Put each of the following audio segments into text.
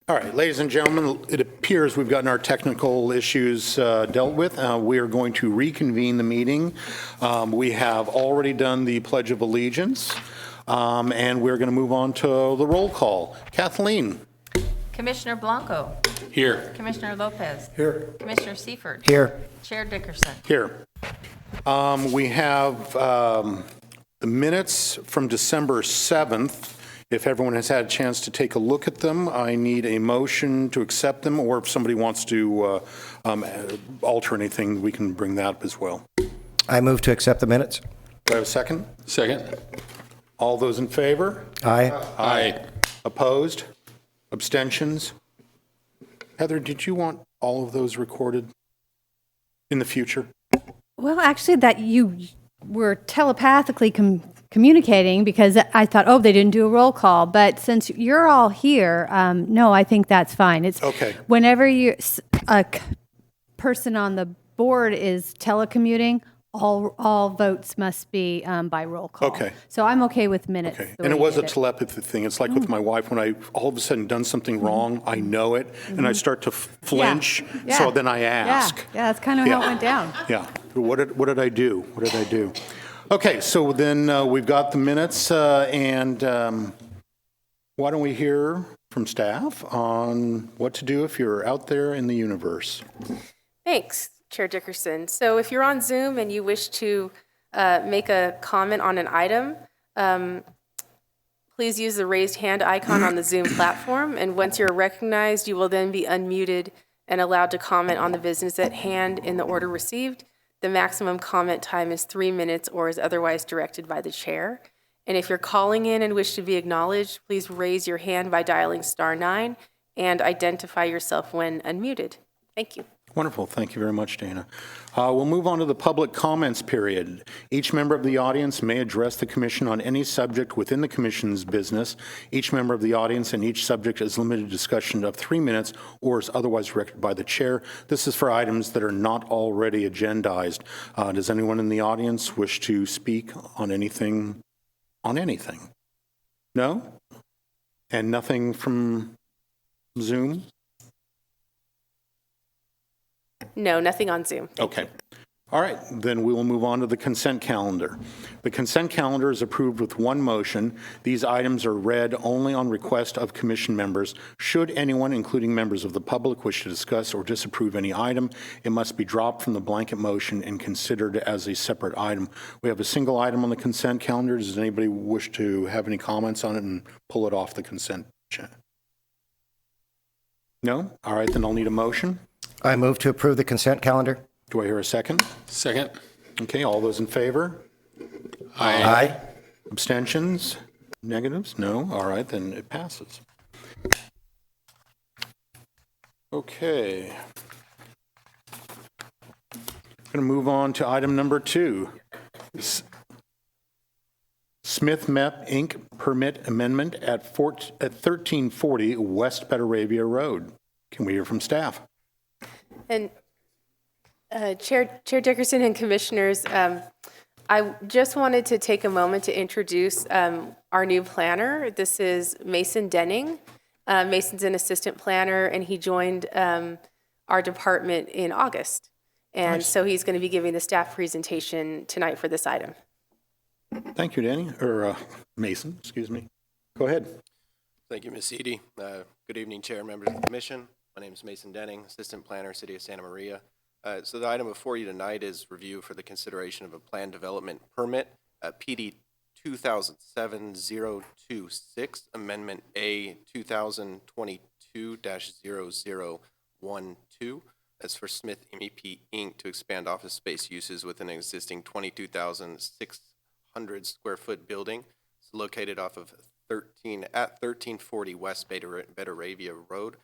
All right, ladies and gentlemen, it appears we've gotten our technical issues dealt with. We are going to reconvene the meeting. We have already done the Pledge of Allegiance, and we're going to move on to the roll call. Kathleen. Commissioner Blanco. Here. Commissioner Lopez. Here. Commissioner Seifert. Here. Chair Dickerson. Here. We have the minutes from December 7th. If everyone has had a chance to take a look at them, I need a motion to accept them, or if somebody wants to alter anything, we can bring that up as well. I move to accept the minutes. Do I have a second? Second. All those in favor? Aye. Aye. Opposed? Abstentions? Heather, did you want all of those recorded in the future? Well, actually, that you were telepathically communicating, because I thought, oh, they didn't do a roll call. But since you're all here, no, I think that's fine. It's Okay. Whenever a person on the board is telecommuting, all votes must be by roll call. Okay. So I'm okay with minutes. Okay. the And way it was you a did it. telepathy thing. It's like with my wife, when I all of a sudden done something wrong, I know it, and I start to flinch, Yeah. so then I ask. Yeah, that's kind of how it went down. Yeah. What did I do? What did I do? Okay, so then we've got the minutes, and why don't we hear from staff on what to do if you're out there in the universe? Thanks, Chair Dickerson. So if you're on Zoom and you wish to make a comment on an item, please use the raised hand icon on the Zoom platform, and once you're recognized, you will then be unmuted and allowed to comment on the business at hand in the order received. The maximum comment time is 3 minutes or is otherwise directed by the chair. And if you're calling in and wish to be acknowledged, please raise your hand by dialing *9 and identify yourself when unmuted. Thank you. Wonderful. Thank you very much, Dana. We'll move on to the public comments period. Each member of the audience may address the commission on any subject within the commission's business. Each member of the audience and each subject is limited to discussion of 3 minutes or is otherwise directed by the chair. This is for items that are not already agendized. Does anyone in the audience wish to speak on anything? No? And nothing from Zoom? No, nothing on Zoom. Okay. All right, then we will move on to the consent calendar. The consent calendar is approved with one motion. These items are read only on request of commission members. Should anyone, including members of the public, wish to discuss or disapprove any item, it must be dropped from the blanket motion and considered as a separate item. We have a single item on the consent calendar. Does anybody wish to have any comments on it and pull it off the consent? No? All right, then I'll need a motion. I move to approve the consent calendar. Do I hear a second? Second. Okay, all those in favor? Aye. Abstentions? Negatives? No? All right, then it passes. Okay. Going to move on to item number 2. Smith Mep Inc. Permit Amendment at 1340 West Betaravia Road. Can we hear from staff? And Chair Dickerson and Commissioners, I just wanted to take a moment to introduce our new planner. This is Mason Denning. Mason's an assistant planner, and he joined our department in August. And so he's going to be giving the staff presentation tonight for this item. Thank you, Danny, or Mason, excuse me. Go ahead. Thank you, Ms. Edie. Good evening, Chair, members of the Commission. My name is Mason Denning, Assistant Planner, City of Santa Maria. So the item before you tonight is review for the consideration of a plan development permit, PD 2007-026, Amendment A 2022-0012. That's for Smith MEP Inc. to expand office space uses with an existing 22,600 square foot building. It's located off of 1340 West Betaravia Road.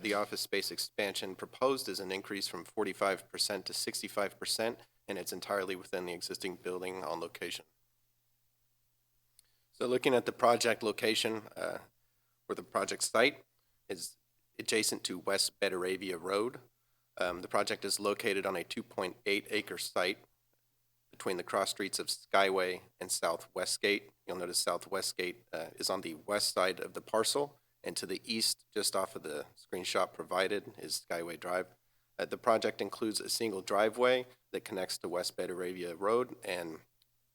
The office space expansion proposed is an increase from 45% to 65%, and it's entirely within the existing building on location. So looking at the project location, or the project site is adjacent to West Betaravia Road. The project is located on a 2.8 acre site between the cross streets of Skyway and South Westgate. You'll notice South Westgate is on the west side of the parcel, and to the east, just off of the screenshot provided, is Skyway Drive. The project includes a single driveway that connects to West Betaravia Road, and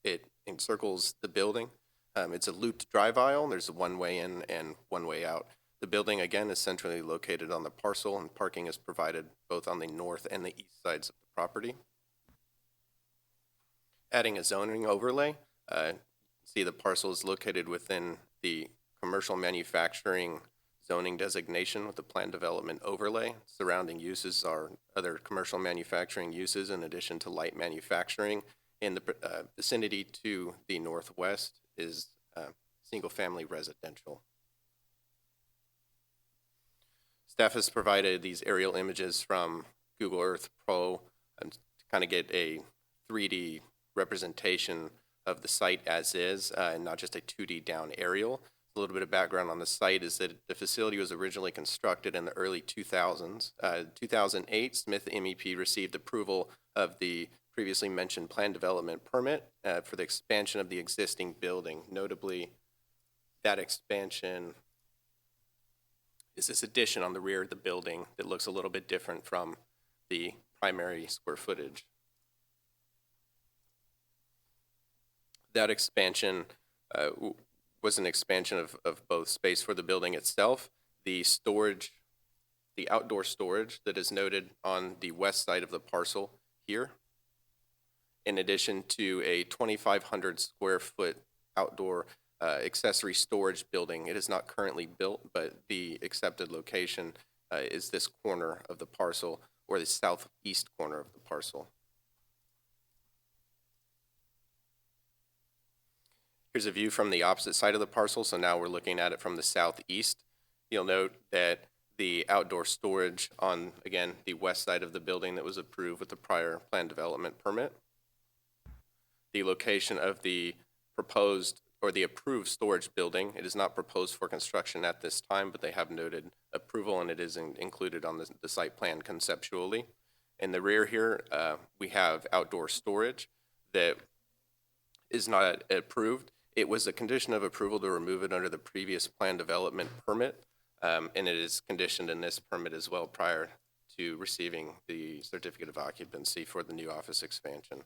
it encircles the building. It's a looped drive aisle. There's a one-way in and one-way out. The building, again, is centrally located on the parcel, and parking is provided both on the north and the east sides of the property. Adding a zoning overlay, see the parcel is located within the commercial manufacturing zoning designation with the planned development overlay. Surrounding uses are other commercial manufacturing uses in addition to light manufacturing. In the vicinity to the northwest is single-family residential. Staff has provided these aerial images from Google Earth Pro and to kind of get a 3D representation of the site as is, and not just a 2D down aerial. A little bit of background on the site is that the facility was originally constructed in the early 2000s. 2008, Smith MEP received approval of the previously mentioned planned development permit for the expansion of the existing building. Notably, that expansion is this addition on the rear of the building that looks a little bit different from the primary square footage. That expansion was an expansion of both space for the building itself, the storage, the outdoor storage that is noted on the west side of the parcel here, in addition to a 2,500 square foot outdoor accessory storage building. It is not currently built, but the accepted location is this corner of the parcel, or the southeast corner of the parcel. Here's a view from the opposite side of the parcel, so now we're looking at it from the southeast. You'll note that the outdoor storage on, again, the west side of the building that was approved with the prior planned development permit. The location of the proposed or the approved storage building, it is not proposed for construction at this time, but they have noted approval, and it is included on the site plan conceptually. In the rear here, we have outdoor storage that is not approved. It was a condition of approval to remove it under the previous plan development permit, and it is conditioned in this permit as well prior to receiving the certificate of occupancy for the new office expansion.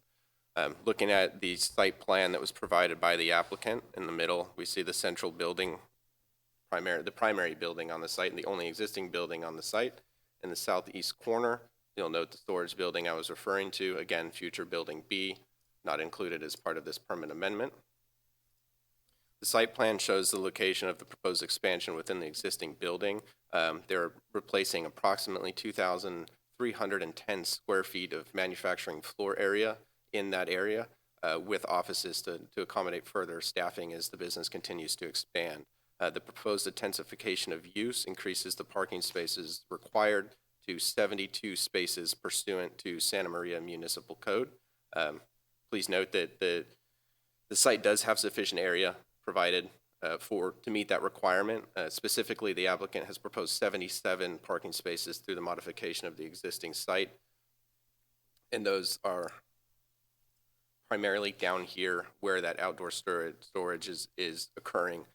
Looking at the site plan that was provided by the applicant, in the middle, we see the central building, the primary building on the site, and the only existing building on the site. In the southeast corner, you'll note the storage building I was referring to, again, future building B, not included as part of this permit amendment. The site plan shows the location of the proposed expansion within the existing building. They're replacing approximately 2,310 square feet of manufacturing floor area in that area with offices to accommodate further staffing as the business continues to expand. The proposed intensification of use increases the parking spaces required to 72 spaces pursuant to Santa Maria Municipal Code. Please note that the site does have sufficient area provided to meet that requirement. Specifically, the applicant has proposed 77 parking spaces through the modification of the existing site, and those are primarily down here where that outdoor storage is occurring,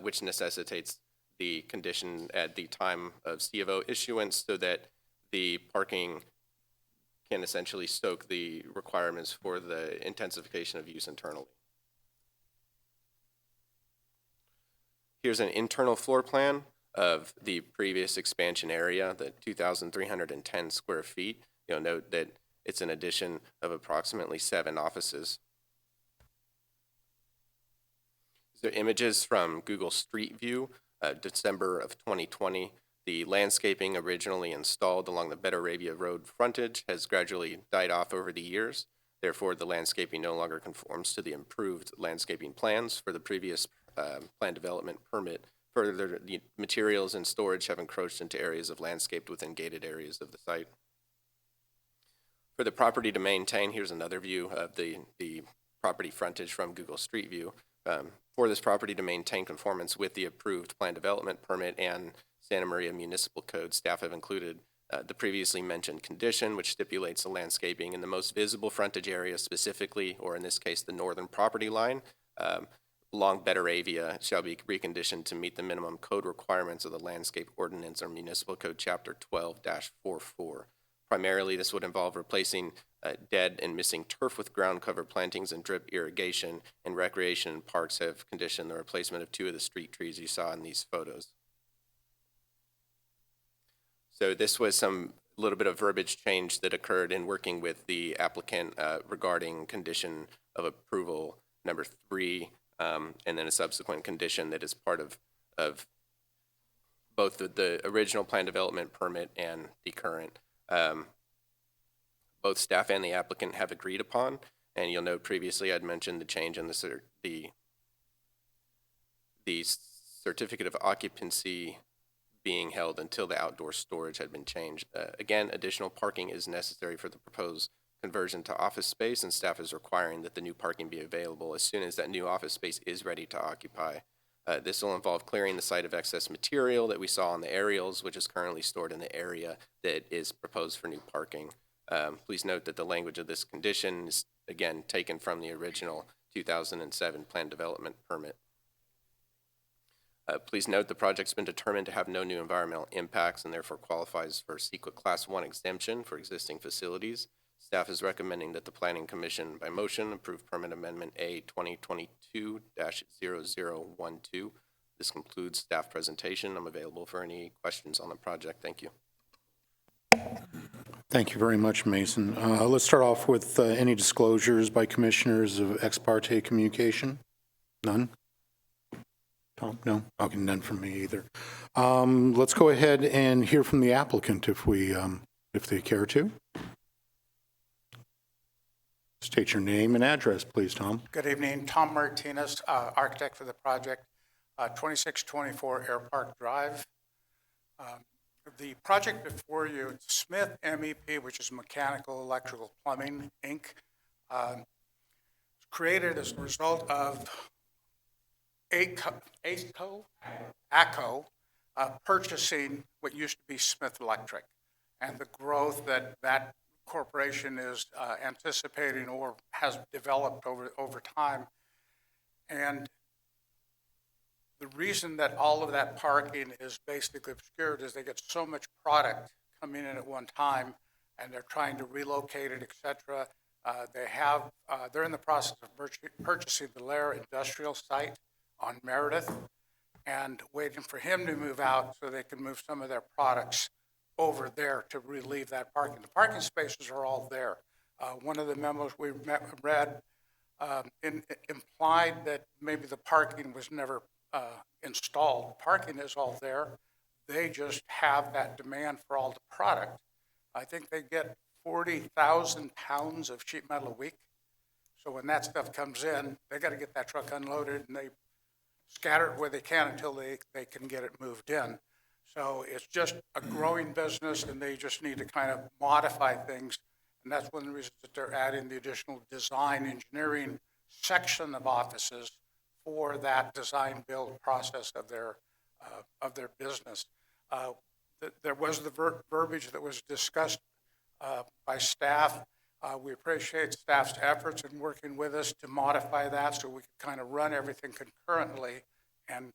which necessitates the condition at the time of C of O issuance so that the parking can essentially stoke the requirements for the intensification of use internally. Here's an internal floor plan of the previous expansion area, the 2,310 square feet. You'll note that it's an addition of approximately 7 offices. These are images from Google Street View, December of 2020. The landscaping originally installed along the Betaravia Road frontage has gradually died off over the years. Therefore, the landscaping no longer conforms to the improved landscaping plans for the previous plan development permit. Further, the materials and storage have encroached into areas of landscaped within gated areas of the site. For the property to maintain, here's another view of the property frontage from Google Street View. For this property to maintain conformance with the approved plan development permit and Santa Maria Municipal Code, staff have included the previously mentioned condition, which stipulates the landscaping in the most visible frontage area specifically, or in this case, the northern property line, along Betaravia shall be reconditioned to meet the minimum code requirements of the Landscape Ordinance or Municipal Code Chapter 12-44. Primarily, this would involve replacing dead and missing turf with ground cover plantings and drip irrigation, and recreation and parks have conditioned the replacement of 2 of the street trees you saw in these photos. So this was some little bit of verbiage change that occurred in working with the applicant regarding condition of approval number 3, and then a subsequent condition that is part of both the original plan development permit and the current. Both staff and the applicant have agreed upon, and you'll note previously I'd mentioned the change in the certificate of occupancy being held until the outdoor storage had been changed. Again, additional parking is necessary for the proposed conversion to office space, and staff is requiring that the new parking be available as soon as that new office space is ready to occupy. This will involve clearing the site of excess material that we saw on the aerials, which is currently stored in the area that is proposed for new parking. Please note that the language of this condition is, again, taken from the original 2007 plan development permit. Please note the project's been determined to have no new environmental impacts and therefore qualifies for CEQA Class 1 exemption for existing facilities. Staff is recommending that the Planning Commission, by motion, approve Permit Amendment A 2022-0012. This concludes staff presentation. I'm available for any questions on the project. Thank you. Thank you very much, Mason. Let's start off with any disclosures by commissioners of ex parte communication. None? Tom? No? Okay, none from me either. Let's go ahead and hear from the applicant if they care to. State your name and address, please, Tom. Good evening. Tom Martinez, architect for the project, 2624 Air Park Drive. The project before you, Smith MEP, which is Mechanical, Electrical, Plumbing, Inc., created as a result of ACO purchasing what used to be Smith Electric, and the growth that corporation is anticipating or has developed over time. And the reason that all of that parking is basically obscured is they get so much product coming in at one time, and they're trying to relocate it, et cetera. They're in the process of purchasing the Lair industrial site on Meredith and waiting for him to move out so they can move some of their products over there to relieve that parking. The parking spaces are all there. One of the memos we read implied that maybe the parking was never installed. Parking is all there. They just have that demand for all the product. I think they get 40,000 pounds of sheet metal a week. So when that stuff comes in, they got to get that truck unloaded, and they scatter it where they can until they can get it moved in. So it's just a growing business, and they just need to kind of modify things. And that's one of the reasons that they're adding the additional design engineering section of offices for that design build process of their business. There was the verbiage that was discussed by staff. We appreciate staff's efforts in working with us to modify that so we can kind of run everything concurrently and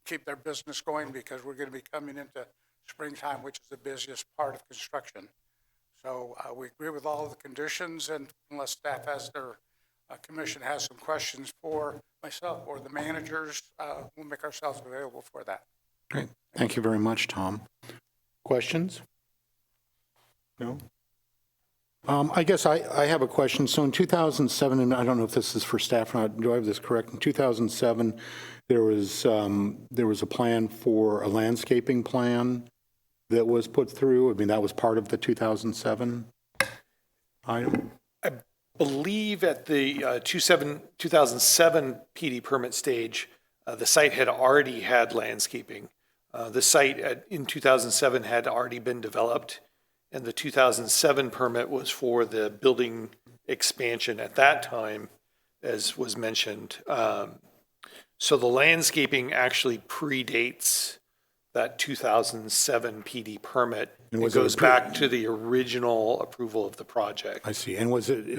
keep their business going, because we're going to be coming into springtime, which is the busiest part of construction. So we agree with all of the conditions, and unless staff has commission has some questions for myself or the managers, we'll make ourselves available for that. Great. Thank you very much, Tom. Questions? No? I guess I have a question. So in 2007, and I don't know if this is for staff or not, do I have this correct? In 2007, there was a plan for a landscaping plan that was put through. I mean, that was part of the 2007 item? I believe at the 2007 PD permit stage, the site had already had landscaping. The site in 2007 had already been developed, and the 2007 permit was for the building expansion at that time, as was mentioned. So the landscaping actually predates that 2007 PD permit. And It was it goes approved? back to the original approval of the project. I see. And was it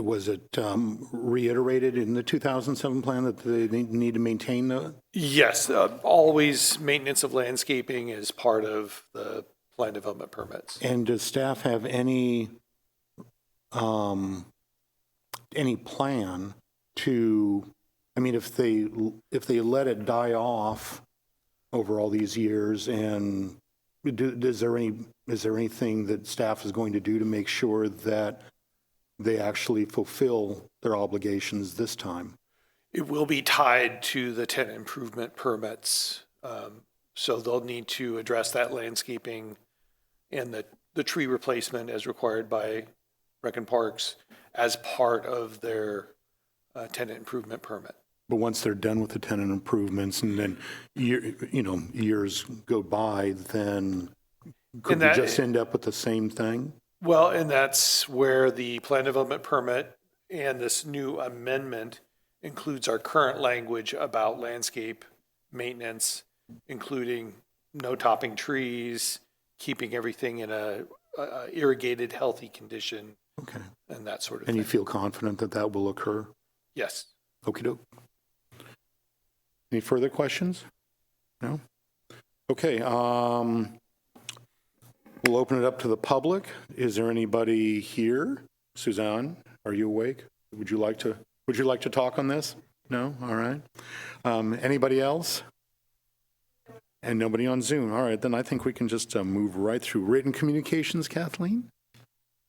reiterated in the 2007 plan that they need to maintain the? Yes, always maintenance of landscaping is part of the plan development permits. And does staff have any plan to, I mean, if they let it die off over all these years, and is there anything that staff is going to do to make sure that they actually fulfill their obligations this time? It will be tied to the tenant improvement permits. So they'll need to address that landscaping and the tree replacement as required by Rec and Parks as part of their tenant improvement permit. But once they're done with the tenant improvements and then, years go by, then could we just end up with the same thing? Well, and that's where the plan development permit and this new amendment includes our current language about landscape maintenance, including no topping trees, keeping everything in a irrigated, healthy condition, Okay. and that sort of And thing. you feel confident that that will occur? Yes. Okey-doke. Any further questions? No? Okay, we'll open it up to the public. Is there anybody here? Suzanne, are you awake? Would you like to talk on this? No? All right. Anybody else? And nobody on Zoom. All right, then I think we can just move right through. Written communications, Kathleen?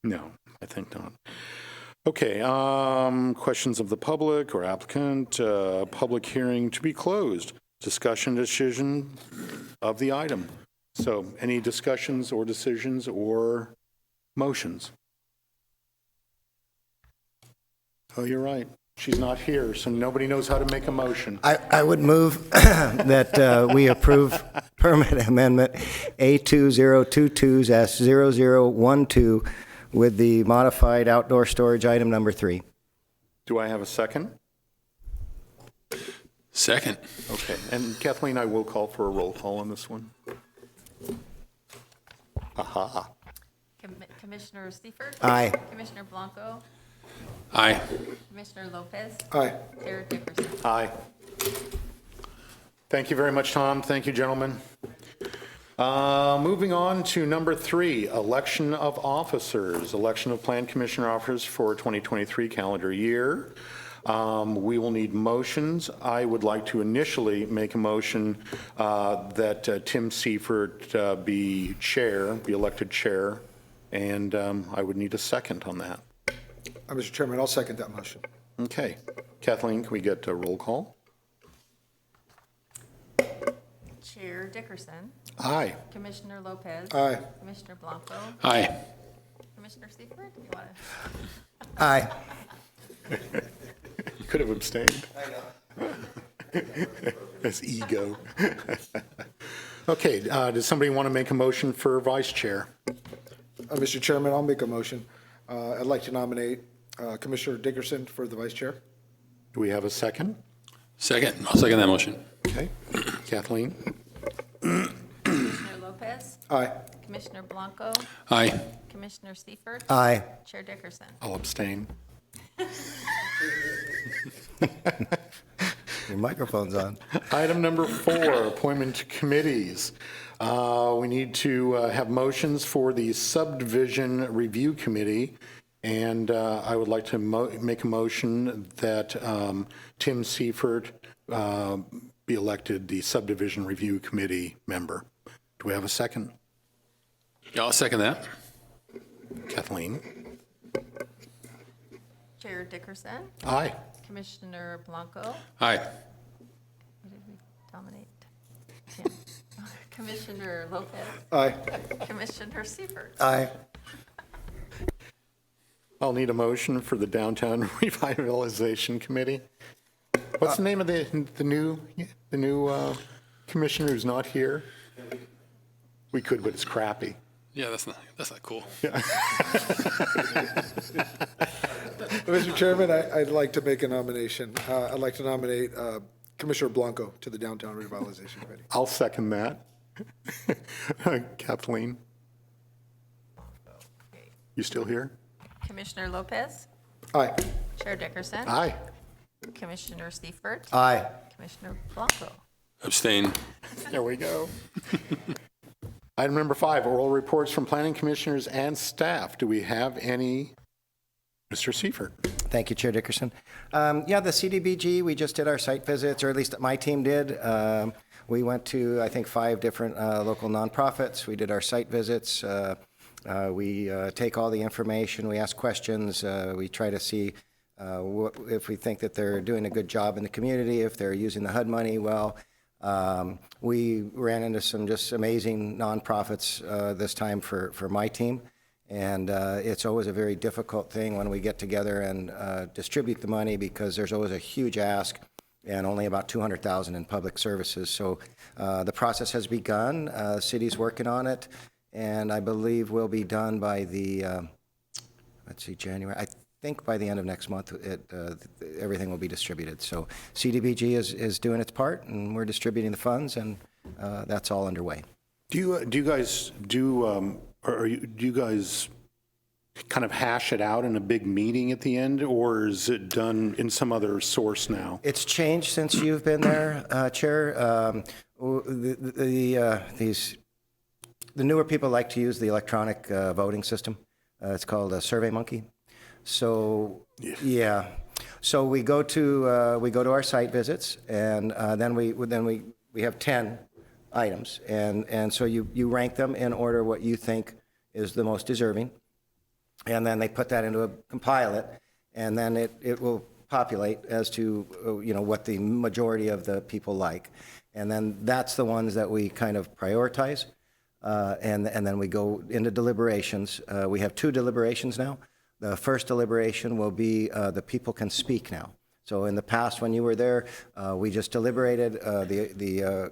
No, I think not. Okay, questions of the public or applicant, public hearing to be closed. Discussion decision of the item. So any discussions or decisions or motions? Oh, you're right. She's not here, so nobody knows how to make a motion. I would move that we approve permit amendment A2022-0012 with the modified outdoor storage item number 3. Do I have a second? Second. Okay, and Kathleen, I will call for a roll call on this one. Aha. Commissioner Seifert? Aye. Commissioner Blanco? Aye. Commissioner Lopez? Aye. Chair Dickerson? Aye. Thank you very much, Tom. Thank you, gentlemen. Moving on to number 3, election of officers, election of Plan Commissioner officers for 2023 calendar year. We will need motions. I would like to initially make a motion that Tim Seifert be elected chair, and I would need a second on that. Mr. Chairman, I'll second that motion. Okay. Kathleen, can we get a roll call? Chair Dickerson? Aye. Commissioner Lopez? Aye. Commissioner Blanco? Aye. Commissioner Seifert? You want to? Aye. You could have abstained. That's ego. Okay, does somebody want to make a motion for vice chair? Mr. Chairman, I'll make a motion. I'd like to nominate Commissioner Dickerson for the vice chair. Do we have a second? Second. I'll second that motion. Okay. Kathleen? Commissioner Lopez? Aye. Commissioner Blanco? Aye. Commissioner Seifert? Aye. Chair Dickerson? I'll abstain. Your microphone's on. Item number 4, appointment to committees. We need to have motions for the subdivision review committee, and I would like to make a motion that Tim Seifert be elected the subdivision review committee member. Do we have a second? Yeah, I'll second that. Kathleen? Chair Dickerson? Aye. Commissioner Blanco? Aye. Who did we dominate? Tim. Commissioner Lopez? Aye. Commissioner Seifert? Aye. I'll need a motion for the Downtown Revitalization Committee. What's the name of the new commissioner who's not here? We could, but it's crappy. Yeah, that's not cool. Mr. Chairman, I'd like to make a nomination. I'd like to nominate Commissioner Blanco to the Downtown Revitalization Committee. I'll second that. Kathleen? You still here? Commissioner Lopez, Aye. Chair Dickerson. Aye. Commissioner Seifert. Aye. Commissioner Blanco. Abstain. There we go. Item number 5, oral reports from planning commissioners and staff. Do we have any? Mr. Seifert? Thank you, Chair Dickerson. Yeah, the CDBG, we just did our site visits, or at least my team did. We went to, I think, 5 different local nonprofits. We did our site visits. We take all the information, we ask questions, we try to see if we think that they're doing a good job in the community, if they're using the HUD money well. We ran into some just amazing nonprofits this time for my team, and it's always a very difficult thing when we get together and distribute the money because there's always a huge ask and only about $200,000 in public services. So the process has begun, city's working on it, and I believe we'll be done by the, January. I think by the end of next month, everything will be distributed. So CDBG is doing its part, and we're distributing the funds, and that's all underway. Do you guys kind of hash it out in a big meeting at the end, or is it done in some other source now? It's changed since you've been there, Chair. The newer people like to use the electronic voting system. It's called a SurveyMonkey. So yeah, so we go to our site visits, and then we have 10 items, and so you rank them in order what you think is the most deserving, and then they put that into compile it, and then it will populate as to what the majority of the people like, and then that's the ones that we kind of prioritize. And then we go into deliberations. We have 2 deliberations now. The first deliberation will be the people can speak now. So in the past, when you were there, we just deliberated. The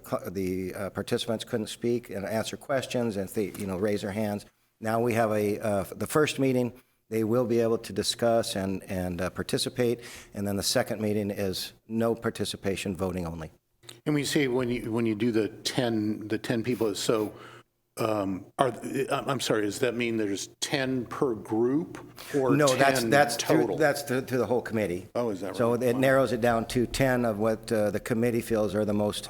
participants couldn't speak and answer questions and raise their hands. Now we have the first meeting. They will be able to discuss and participate. And then the second meeting is no participation, voting only. And we see when you do the 10 people, so. I'm sorry, does that mean there's 10 per group or no, 10 that's total? That's to the whole committee. Oh, is that right? So it narrows it down to 10 of what the committee feels are the most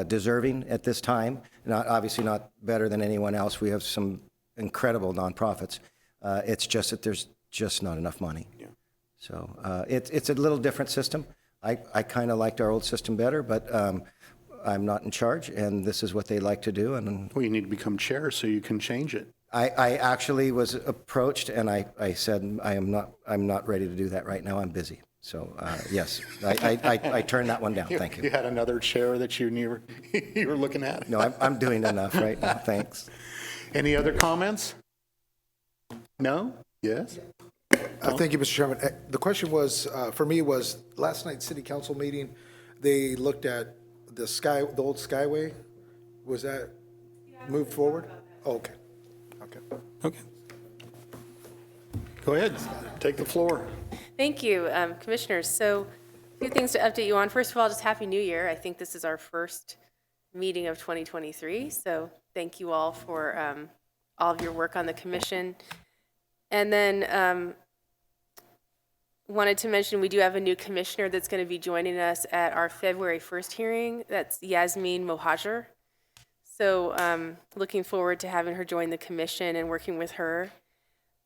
deserving at this time. Obviously not better than anyone else. We have some incredible nonprofits. It's just that there's just not enough money. Yeah. So it's a little different system. I kind of liked our old system better, but I'm not in charge, and this is what they like to do. And well, you need to become chair so you can change it. I actually was approached, and I said I'm not ready to do that right now. I'm busy. So yes, I turned that one down. Thank you. You had another chair that you were looking at. No, I'm doing enough right now. Thanks. Any other comments? No? Yes? Thank you, Mr. Chairman. The question was, for me, was last night's city council meeting, they looked at the old Skyway. Was that moved forward? Oh, okay. Okay. Go ahead. Take the floor. Thank you, Commissioners. So a few things to update you on. First of all, just Happy New Year. I think this is our first meeting of 2023, so thank you all for all of your work on the commission. And then wanted to mention we do have a new commissioner that's going to be joining us at our February 1st hearing. That's Yasmin Mohajer. So looking forward to having her join the commission and working with her.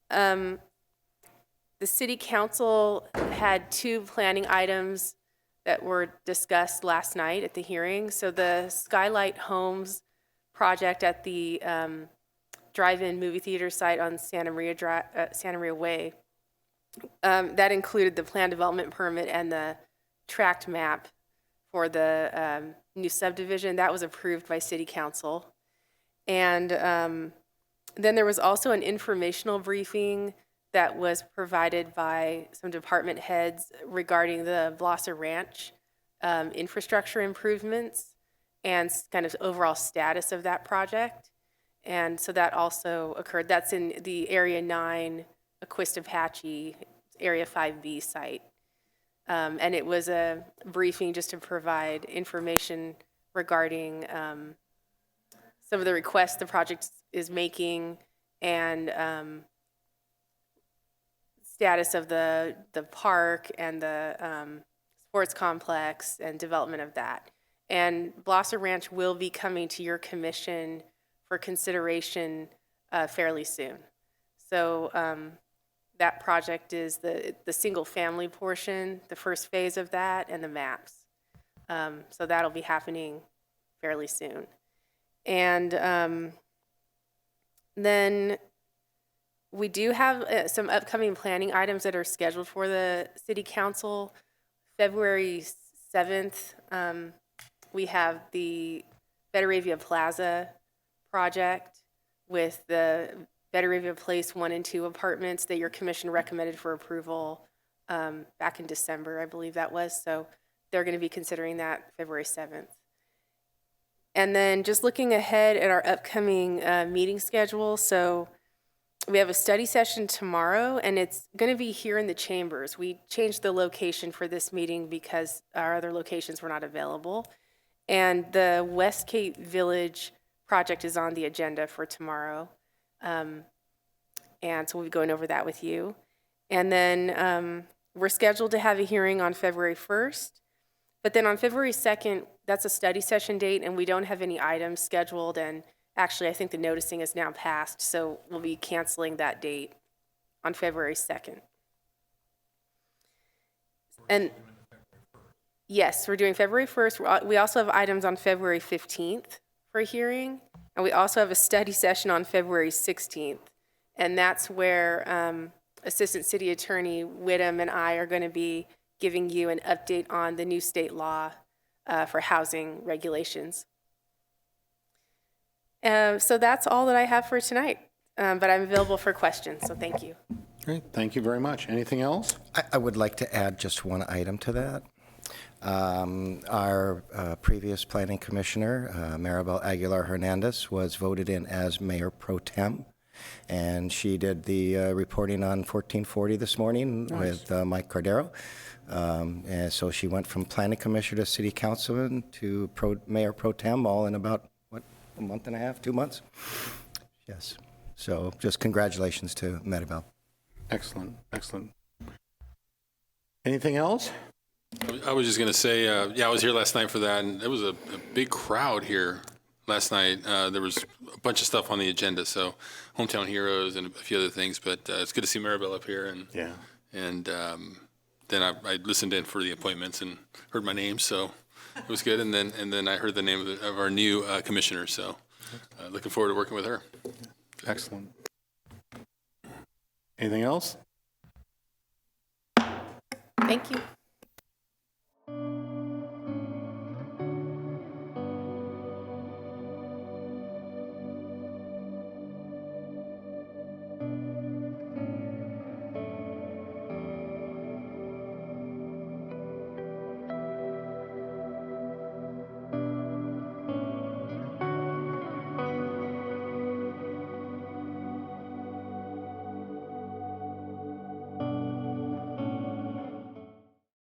The city council had 2 planning items that were discussed last night at the hearing. So the Skylight Homes project at the drive-in movie theater site on Santa Maria Way. That included the plan development permit and the tract map for the new subdivision. That was approved by City Council. And then there was also an informational briefing that was provided by some department heads regarding the Blosser Ranch infrastructure improvements and kind of overall status of that project. And so that also occurred. That's in the Area 9 Aquista-Apache Area 5B site. And it was a briefing just to provide information regarding some of the requests the project is making and status of the park and the sports complex and development of that. And Blossom Ranch will be coming to your commission for consideration fairly soon. So that project is the single-family portion, the first phase of that, and the maps. So that'll be happening fairly soon. And then we do have some upcoming planning items that are scheduled for the City Council. February 7th, we have the Betaravia Plaza project with the Betaravia Place 1 and 2 apartments that your commission recommended for approval back in December, I believe that was. So they're going to be considering that February 7th. And then just looking ahead at our upcoming meeting schedule. So we have a study session tomorrow, and it's going to be here in the chambers. We changed the location for this meeting because our other locations were not available. And the Westgate Village project is on the agenda for tomorrow. And so we'll be going over that with you. And then we're scheduled to have a hearing on February 1st. But then on February 2nd, that's a study session date, and we don't have any items scheduled. And actually, I think the noticing is now passed, so we'll be canceling that date on February 2nd. And yes, we're doing February 1st. We also have items on February 15th for a hearing, and we also have a study session on February 16th. And that's where Assistant City Attorney Whittam and I are going to be giving you an update on the new state law for housing regulations. So that's all that I have for tonight, but I'm available for questions, so thank you. Great, thank you very much. Anything else? I would like to add just one item to that. Our previous planning commissioner, Maribel Aguilar Hernandez, was voted in as mayor pro tem, and she did the reporting on 1440 this morning with Mike Cordero. And so she went from planning commissioner to city councilman to mayor pro tem, all in about, what, a month and a half, 2 months? Yes. So just congratulations to Maribel. Excellent, excellent. Anything else? I was just going to say, yeah, I was here last night for that, and there was a big crowd here last night. There was a bunch of stuff on the agenda, so Hometown Heroes and a few other things, but it's good to see Maribel up here. And Yeah. And then I listened in for the appointments and heard my name, so it was good. And then I heard the name of our new commissioner, so looking forward to working with her. Excellent. Anything else? Thank you.